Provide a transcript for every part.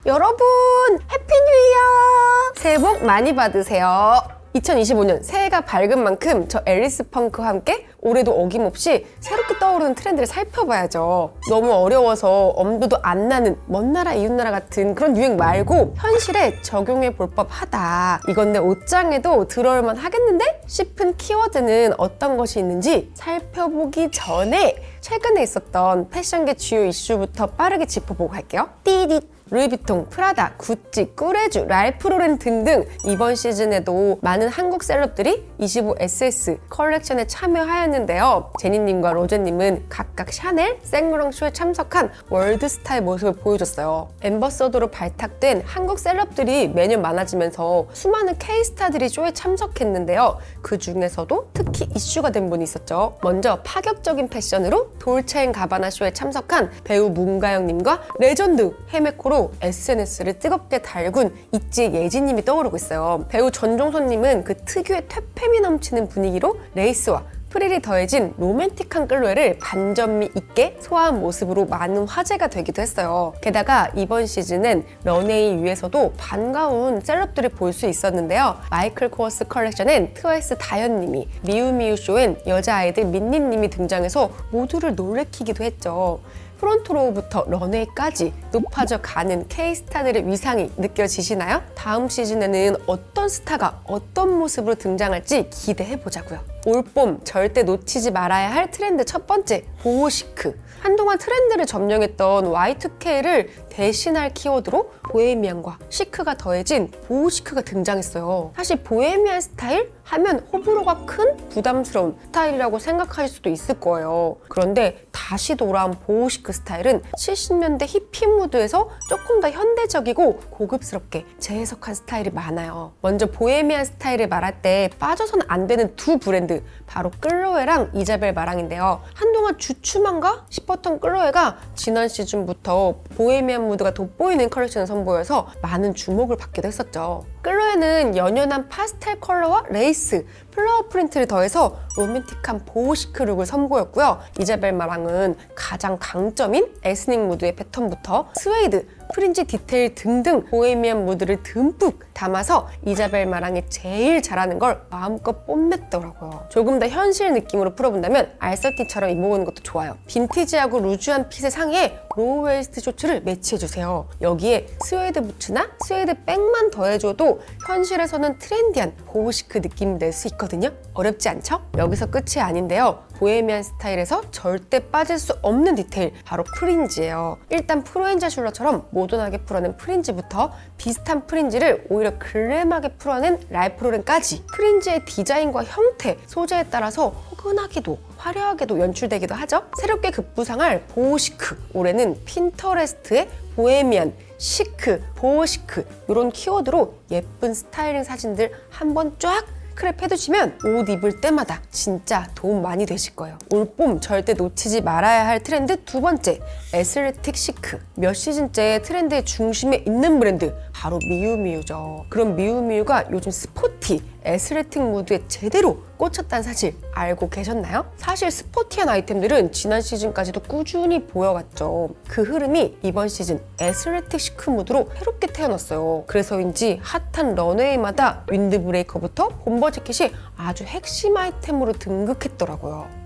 여러분 해피 뉴 이어! 새해 복 많이 받으세요. 2025년 새해가 밝은 만큼 저 앨리스 펑크와 함께 올해도 어김없이 새롭게 떠오르는 트렌드를 살펴봐야죠. 너무 어려워서 엄두도 안 나는 먼 나라 이웃 나라 같은 그런 유행 말고 현실에 적용해 볼 법하다. 이건 내 옷장에도 들어올만 하겠는데? 싶은 키워드는 어떤 것이 있는지 살펴보기 전에 최근에 있었던 패션계 주요 이슈부터 빠르게 짚어보고 갈게요. 띠릿! 루이비통, 프라다, 구찌, 꾸레쥬, 랄프로렌 등등 이번 시즌에도 많은 한국 셀럽들이 25SS 컬렉션에 참여하였는데요. 제니님과 로제님은 각각 샤넬, 생로랑 쇼에 참석한 월드스타의 모습을 보여줬어요. 엠버서더로 발탁된 한국 셀럽들이 매년 많아지면서 수많은 K스타들이 쇼에 참석했는데요. 그 중에서도 특히 이슈가 된 분이 있었죠. 먼저 파격적인 패션으로 돌체앤가바나 쇼에 참석한 배우 문가영님과 레전드 헤메코로 SNS를 뜨겁게 달군 있지 예지님이 떠오르고 있어요. 배우 전종선님은 그 특유의 퇴폐미 넘치는 분위기로 레이스와 프릴이 더해진 로맨틱한 끌로에를 반전미 있게 소화한 모습으로 많은 화제가 되기도 했어요. 게다가 이번 시즌은 런웨이 위에서도 반가운 셀럽들을 볼 수 있었는데요. 마이클 코어스 컬렉션엔 트와이스 다현님이, 미우미우 쇼엔 여자아이들 민니님이 등장해서 모두를 놀래키기도 했죠. 프론트로우부터 런웨이까지 높아져 가는 K스타들의 위상이 느껴지시나요? 다음 시즌에는 어떤 스타가 어떤 모습으로 등장할지 기대해보자고요. 올봄 절대 놓치지 말아야 할 트렌드 첫 번째, 보호시크. 한동안 트렌드를 점령했던 Y2K를 대신할 키워드로 보헤미안과 시크가 더해진 보호시크가 등장했어요. 사실 보헤미안 스타일 하면 호불호가 큰 부담스러운 스타일이라고 생각하실 수도 있을 거예요. 그런데 다시 돌아온 보호시크 스타일은 70년대 히피 무드에서 조금 더 현대적이고 고급스럽게 재해석한 스타일이 많아요. 먼저 보헤미안 스타일을 말할 때 빠져선 안 되는 두 브랜드, 바로 끌로에랑 이자벨 마랑인데요. 한동안 주춤한가 싶었던 끌로에가 지난 시즌부터 보헤미안 무드가 돋보이는 컬렉션을 선보여서 많은 주목을 받기도 했었죠. 끌로에는 연연한 파스텔 컬러와 레이스, 플라워 프린트를 더해서 로맨틱한 보호시크 룩을 선보였고요. 이자벨 마랑은 가장 강점인 에스닉 무드의 패턴부터 스웨이드, 프린지 디테일 등등 보헤미안 무드를 듬뿍 담아서 이자벨 마랑이 제일 잘하는 걸 마음껏 뽐냈더라고요. 조금 더 현실 느낌으로 풀어본다면 알서티처럼 입어보는 것도 좋아요. 빈티지하고 루즈한 핏의 상의에 로우 웨이스트 쇼츠를 매치해주세요. 여기에 스웨이드 부츠나 스웨이드 백만 더해줘도 현실에서는 트렌디한 보호시크 느낌을 낼 수 있거든요. 어렵지 않죠? 여기서 끝이 아닌데요. 보헤미안 스타일에서 절대 빠질 수 없는 디테일, 바로 프린지예요. 일단 프로엔자 슐러처럼 모던하게 풀어낸 프린지부터 비슷한 프린지를 오히려 글램하게 풀어낸 랄프로렌까지 프린지의 디자인과 형태, 소재에 따라서 포근하기도 화려하게도 연출되기도 하죠. 새롭게 급부상할 보호시크, 올해는 핀터레스트의 보헤미안, 시크, 보호시크 이런 키워드로 예쁜 스타일링 사진들 한번 쫙 크랩해두시면 옷 입을 때마다 진짜 도움 많이 되실 거예요. 올봄 절대 놓치지 말아야 할 트렌드 두 번째, 애슬레틱 시크. 몇 시즌째 트렌드의 중심에 있는 브랜드, 바로 미우미우죠. 그럼 미우미우가 요즘 스포티, 애슬레틱 무드에 제대로 꽂혔다는 사실 알고 계셨나요? 사실 스포티한 아이템들은 지난 시즌까지도 꾸준히 보여왔죠. 그 흐름이 이번 시즌 애슬레틱 시크 무드로 새롭게 태어났어요. 그래서인지 핫한 런웨이마다 윈드브레이커부터 봄버 재킷이 아주 핵심 아이템으로 등극했더라고요.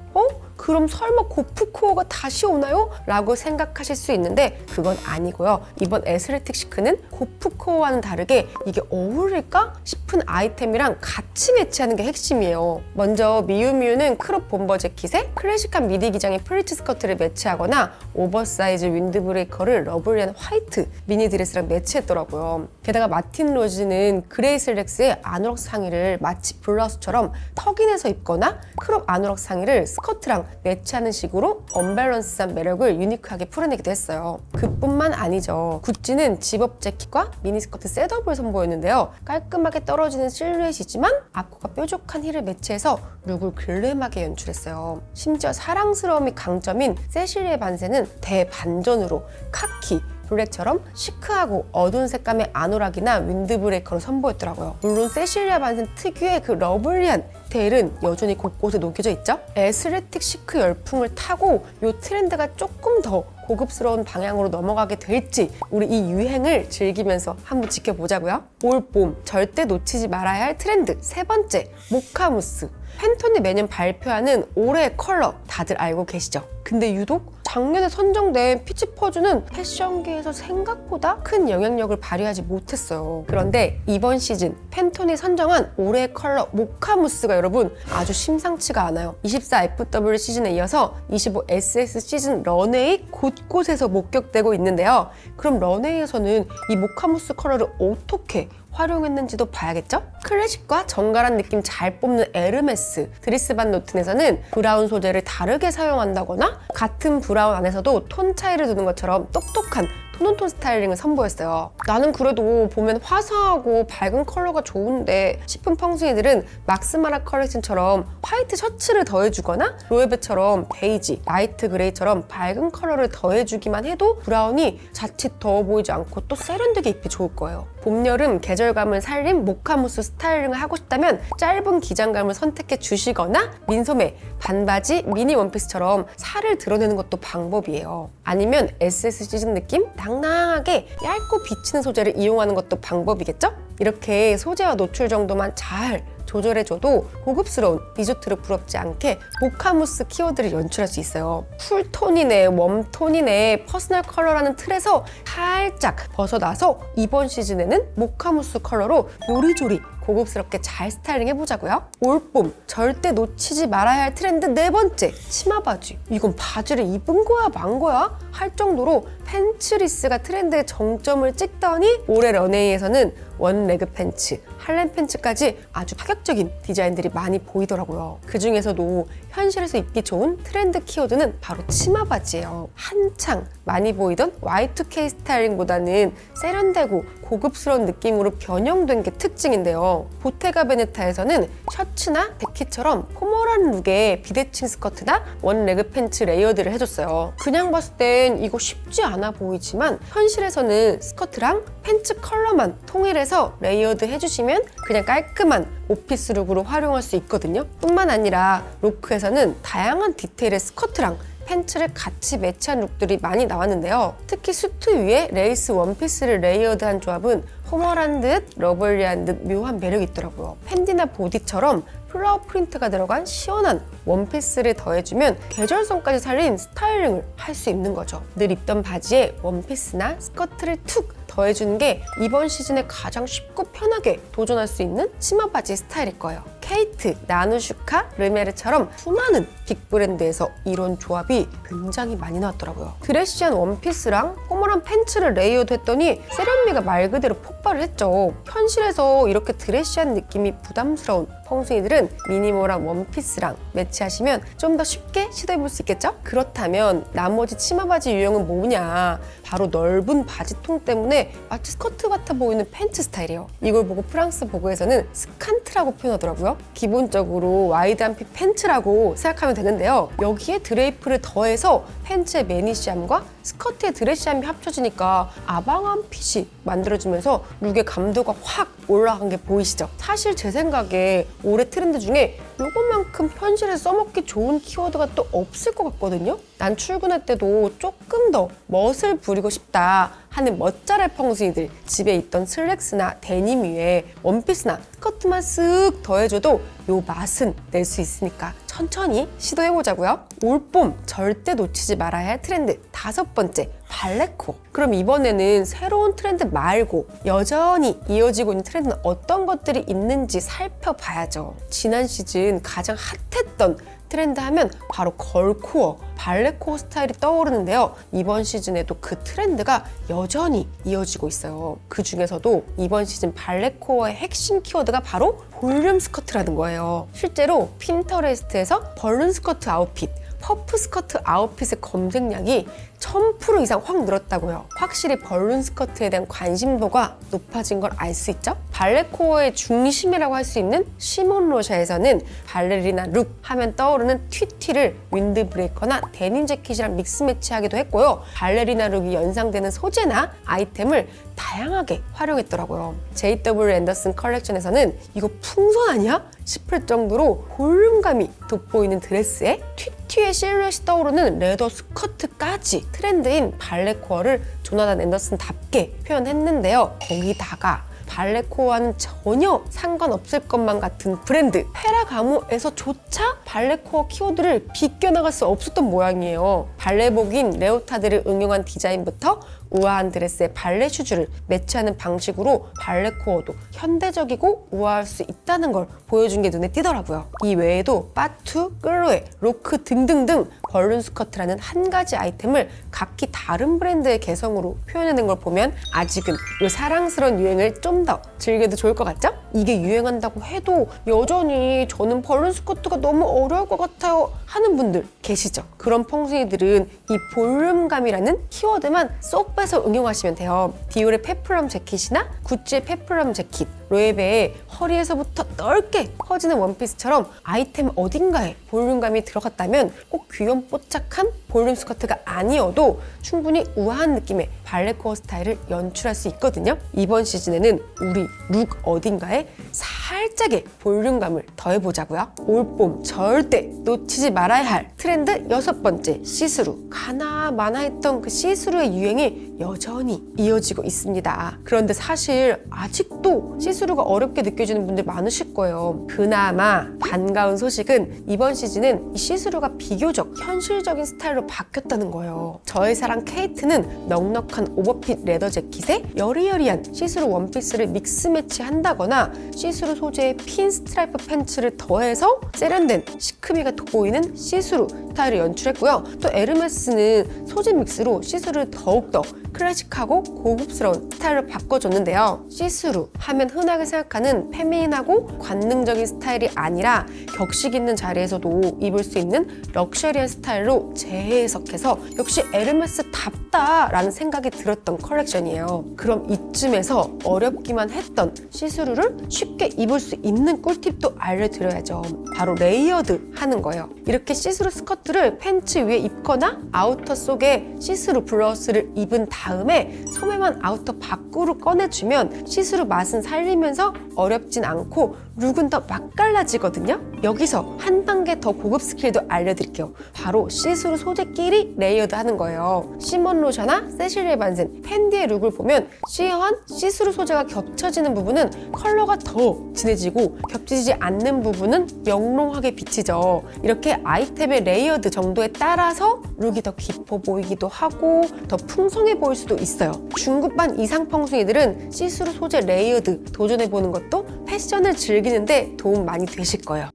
그럼 설마 고프코어가 다시 오나요? 라고 생각하실 수 있는데 그건 아니고요. 이번 애슬레틱 시크는 고프코어와는 다르게 이게 어울릴까 싶은 아이템이랑 같이 매치하는 게 핵심이에요. 먼저 미우미우는 크롭 bomber 재킷에 클래식한 미디 기장의 플리츠 스커트를 매치하거나 오버사이즈 윈드브레이커를 러블리한 화이트 미니 드레스랑 매치했더라고요. 게다가 마틴 로즈는 그레이 슬랙스의 아노락 상의를 마치 블라우스처럼 턱인해서 입거나 크롭 아노락 상의를 스커트랑 매치하는 식으로 언밸런스한 매력을 유니크하게 풀어내기도 했어요. 그뿐만 아니죠. 구찌는 집업 재킷과 미니스커트 셋업을 선보였는데요. 깔끔하게 떨어지는 실루엣이지만 앞코가 뾰족한 힐을 매치해서 룩을 글램하게 연출했어요. 심지어 사랑스러움이 강점인 세실리에 반세는 대반전으로 카키, 블랙처럼 시크하고 어두운 색감의 아노락이나 윈드브레이커로 선보였더라고요. 물론 세실리아 반센 특유의 그 러블리한 디테일은 여전히 곳곳에 녹여져 있죠. 애슬레틱 시크 열풍을 타고 이 트렌드가 조금 더 고급스러운 방향으로 넘어가게 될지 우리 이 유행을 즐기면서 한번 지켜보자고요. 올 봄 절대 놓치지 말아야 할 트렌드 세 번째, 모카무스. 팬톤이 매년 발표하는 올해의 컬러 다들 알고 계시죠? 근데 유독 작년에 선정된 피치 퍼즈는 패션계에서 생각보다 큰 영향력을 발휘하지 못했어요. 그런데 이번 시즌 팬톤이 선정한 올해의 컬러 모카무스가 여러분 아주 심상치가 않아요. 24FW 시즌에 이어서 25SS 시즌 런웨이 곳곳에서 목격되고 있는데요. 그럼 런웨이에서는 이 모카무스 컬러를 어떻게 활용했는지도 봐야겠죠? 클래식과 정갈한 느낌 잘 뽑는 에르메스, 드리스 반 노튼에서는 브라운 소재를 다르게 사용한다거나 같은 브라운 안에서도 톤 차이를 두는 것처럼 똑똑한 톤온톤 스타일링을 선보였어요. 나는 그래도 보면 화사하고 밝은 컬러가 좋은데 싶은 펑숭이들은 막스마라 컬렉션처럼 화이트 셔츠를 더해주거나 로에베처럼 베이지, 라이트 그레이처럼 밝은 컬러를 더해주기만 해도 브라운이 자칫 더워 보이지 않고 또 세련되게 입기 좋을 거예요. 봄, 여름 계절감을 살린 모카무스 스타일링을 하고 싶다면 짧은 기장감을 선택해 주시거나 민소매, 반바지, 미니 원피스처럼 살을 드러내는 것도 방법이에요. 아니면 SS 시즌 느낌? 낭낭하게 얇고 비치는 소재를 이용하는 것도 방법이겠죠? 이렇게 소재와 노출 정도만 잘 조절해줘도 고급스러운 리조트를 부럽지 않게 모카무스 키워드를 연출할 수 있어요. 쿨톤이네, 웜톤이네, 퍼스널 컬러라는 틀에서 살짝 벗어나서 이번 시즌에는 모카무스 컬러로 요리조리 고급스럽게 잘 스타일링 해보자고요. 올봄 절대 놓치지 말아야 할 트렌드 네 번째, 치마 바지. 이건 바지를 입은 거야 만 거야? 할 정도로 팬츠리스가 트렌드의 정점을 찍더니 올해 런웨이에서는 원레그 팬츠, 할렘 팬츠까지 아주 파격적인 디자인들이 많이 보이더라고요. 그 중에서도 현실에서 입기 좋은 트렌드 키워드는 바로 치마 바지예요. 한창 많이 보이던 Y2K 스타일링보다는 세련되고 고급스러운 느낌으로 변형된 게 특징인데요. 보테가 베네타에서는 셔츠나 데키처럼 포멀한 룩에 비대칭 스커트나 원레그 팬츠 레이어드를 해줬어요. 그냥 봤을 땐 이거 쉽지 않아 보이지만 현실에서는 스커트랑 팬츠 컬러만 통일해서 레이어드 해주시면 그냥 깔끔한 오피스 룩으로 활용할 수 있거든요. 뿐만 아니라 로크에서는 다양한 디테일의 스커트랑 팬츠를 같이 매치한 룩들이 많이 나왔는데요. 특히 수트 위에 레이스 원피스를 레이어드한 조합은 포멀한 듯 러블리한 듯 묘한 매력이 있더라고요. 팬디나 보디처럼 플라워 프린트가 들어간 시원한 원피스를 더해주면 계절성까지 살린 스타일링을 할 수 있는 거죠. 늘 입던 바지에 원피스나 스커트를 툭 더해주는 게 이번 시즌에 가장 쉽고 편하게 도전할 수 있는 치마 바지 스타일일 거예요. 케이트, 나누슈카, 르메르처럼 수많은 빅브랜드에서 이런 조합이 굉장히 많이 나왔더라고요. 드레시한 원피스랑 포멀한 팬츠를 레이어드 했더니 세련미가 말 그대로 폭발을 했죠. 현실에서 이렇게 드레시한 느낌이 부담스러운 펑숭이들은 미니멀한 원피스랑 매치하시면 좀 더 쉽게 시도해볼 수 있겠죠? 그렇다면 나머지 치마 바지 유형은 뭐냐? 바로 넓은 바지통 때문에 마치 스커트 같아 보이는 팬츠 스타일이에요. 이걸 보고 프랑스 보고에서는 스칸트라고 표현하더라고요. 기본적으로 와이드한 핏 팬츠라고 생각하면 되는데요. 여기에 드레이프를 더해서 팬츠의 매니시함과 스커트의 드레시함이 합쳐지니까 아방한 핏이 만들어지면서 룩의 감도가 확 올라간 게 보이시죠? 사실 제 생각에 올해 트렌드 중에 이것만큼 현실에서 써먹기 좋은 키워드가 또 없을 것 같거든요? 난 출근할 때도 조금 더 멋을 부리고 싶다 하는 멋잘할 펑숭이들, 집에 있던 슬랙스나 데님 위에 원피스나 스커트만 쓱 더해줘도 요 맛은 낼 수 있으니까 천천히 시도해보자고요. 올봄 절대 놓치지 말아야 할 트렌드 다섯 번째, 발레코어. 그럼 이번에는 새로운 트렌드 말고 여전히 이어지고 있는 트렌드는 어떤 것들이 있는지 살펴봐야죠. 지난 시즌 가장 핫했던 트렌드 하면 바로 걸코어, 발레코어 스타일이 떠오르는데요. 이번 시즌에도 그 트렌드가 여전히 이어지고 있어요. 그 중에서도 이번 시즌 발레코어의 핵심 키워드가 바로 볼륨 스커트라는 거예요. 실제로 핀터레스트에서 벌룬 스커트 아웃핏, 퍼프 스커트 아웃핏의 검색량이 1000% 이상 확 늘었다고요. 확실히 벌룬 스커트에 대한 관심도가 높아진 걸 알 수 있죠? 발레코어의 중심이라고 할 수 있는 시몬 로샤에서는 발레리나 룩 하면 떠오르는 튀튀를 윈드브레이커나 데님 재킷이랑 믹스 매치하기도 했고요. 발레리나 룩이 연상되는 소재나 아이템을 다양하게 활용했더라고요. JW 앤더슨 컬렉션에서는 이거 풍선 아니야? 싶을 정도로 볼륨감이 돋보이는 드레스에 튀튀의 실루엣이 떠오르는 레더 스커트까지 트렌드인 발레코어를 조나단 앤더슨답게 표현했는데요. 거기다가 발레코어와는 전혀 상관없을 것만 같은 브랜드 페라가모에서조차 발레코어 키워드를 비껴나갈 수 없었던 모양이에요. 발레복인 레오타드를 응용한 디자인부터 우아한 드레스에 발레 슈즈를 매치하는 방식으로 발레코어도 현대적이고 우아할 수 있다는 걸 보여준 게 눈에 띄더라고요. 이 외에도 빠투, 끌로에, 로크 등등등 벌룬 스커트라는 한 가지 아이템을 각기 다른 브랜드의 개성으로 표현해낸 걸 보면 아직은 이 사랑스러운 유행을 좀 더 즐겨도 좋을 것 같죠? 이게 유행한다고 해도 여전히 저는 벌룬 스커트가 너무 어려울 것 같아요 하는 분들 계시죠? 그런 펑숭이들은 이 볼륨감이라는 키워드만 쏙 빼서 응용하시면 돼요. 디올의 페플럼 재킷이나 구찌의 페플럼 재킷, 로에베의 허리에서부터 넓게 퍼지는 원피스처럼 아이템 어딘가에 볼륨감이 들어갔다면 꼭 귀염뽀짝한 볼륨 스커트가 아니어도 충분히 우아한 느낌의 발레코어 스타일을 연출할 수 있거든요. 이번 시즌에는 우리 룩 어딘가에 살짝의 볼륨감을 더해보자고요. 올봄 절대 놓치지 말아야 할 트렌드 6번째, 시스루. 가나마나 했던 그 시스루의 유행이 여전히 이어지고 있습니다. 그런데 사실 아직도 시스루가 어렵게 느껴지는 분들 많으실 거예요. 그나마 반가운 소식은 이번 시즌은 이 시스루가 비교적 현실적인 스타일로 바뀌었다는 거예요. 저의 사랑 케이트는 넉넉한 오버핏 레더 재킷에 여리여리한 시스루 원피스를 믹스 매치한다거나 시스루 소재의 핀 스트라이프 팬츠를 더해서 세련된 시크미가 돋보이는 시스루 스타일을 연출했고요. 또 에르메스는 소재 믹스로 시스루를 더욱더 클래식하고 고급스러운 스타일로 바꿔줬는데요. 시스루 하면 흔하게 생각하는 페미닌하고 관능적인 스타일이 아니라 격식 있는 자리에서도 입을 수 있는 럭셔리한 스타일로 재해석해서 역시 에르메스답다라는 생각이 들었던 컬렉션이에요. 그럼 이쯤에서 어렵기만 했던 시스루를 쉽게 입을 수 있는 꿀팁도 알려드려야죠. 바로 레이어드 하는 거예요. 이렇게 시스루 스커트를 팬츠 위에 입거나 아우터 속에 시스루 블라우스를 입은 다음에 소매만 아우터 밖으로 꺼내주면 시스루 맛은 살리면서 어렵진 않고 룩은 더 맛깔나지거든요. 여기서 한 단계 더 고급 스킬도 알려드릴게요. 바로 시스루 소재끼리 레이어드 하는 거예요. 시몬 로샤나 세실리아 반센, 팬디의 룩을 보면 시어한 시스루 소재가 겹쳐지는 부분은 컬러가 더 진해지고 겹치지 않는 부분은 영롱하게 비치죠. 이렇게 아이템의 레이어드 정도에 따라서 룩이 더 깊어 보이기도 하고 더 풍성해 보일 수도 있어요. 중급반 이상 펑숭이들은 시스루 소재 레이어드 도전해보는 것도 패션을 즐기는데 도움 많이 되실 거예요.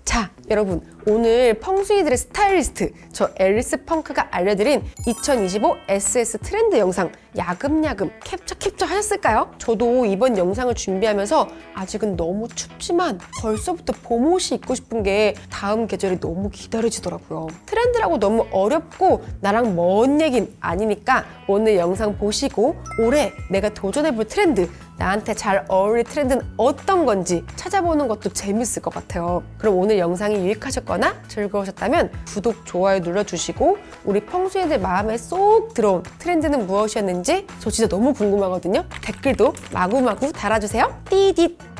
자, 여러분, 오늘 펑숭이들의 스타일리스트 저 앨리스 펑크가 알려드린 2025 SS 트렌드 영상 야금야금 캡처 하셨을까요? 저도 이번 영상을 준비하면서 아직은 너무 춥지만 벌써부터 봄옷이 입고 싶은 게 다음 계절이 너무 기다려지더라고요. 트렌드라고 너무 어렵고 나랑 먼 얘긴 아니니까 오늘 영상 보시고 올해 내가 도전해볼 트렌드, 나한테 잘 어울릴 트렌드는 어떤 건지 찾아보는 것도 재밌을 것 같아요. 그럼 오늘 영상이 유익하셨거나 즐거우셨다면 구독, 좋아요 눌러주시고 우리 펑숭이들 마음에 쏙 들어온 트렌드는 무엇이었는지 저 진짜 너무 궁금하거든요. 댓글도 마구마구 달아주세요. 띠짓!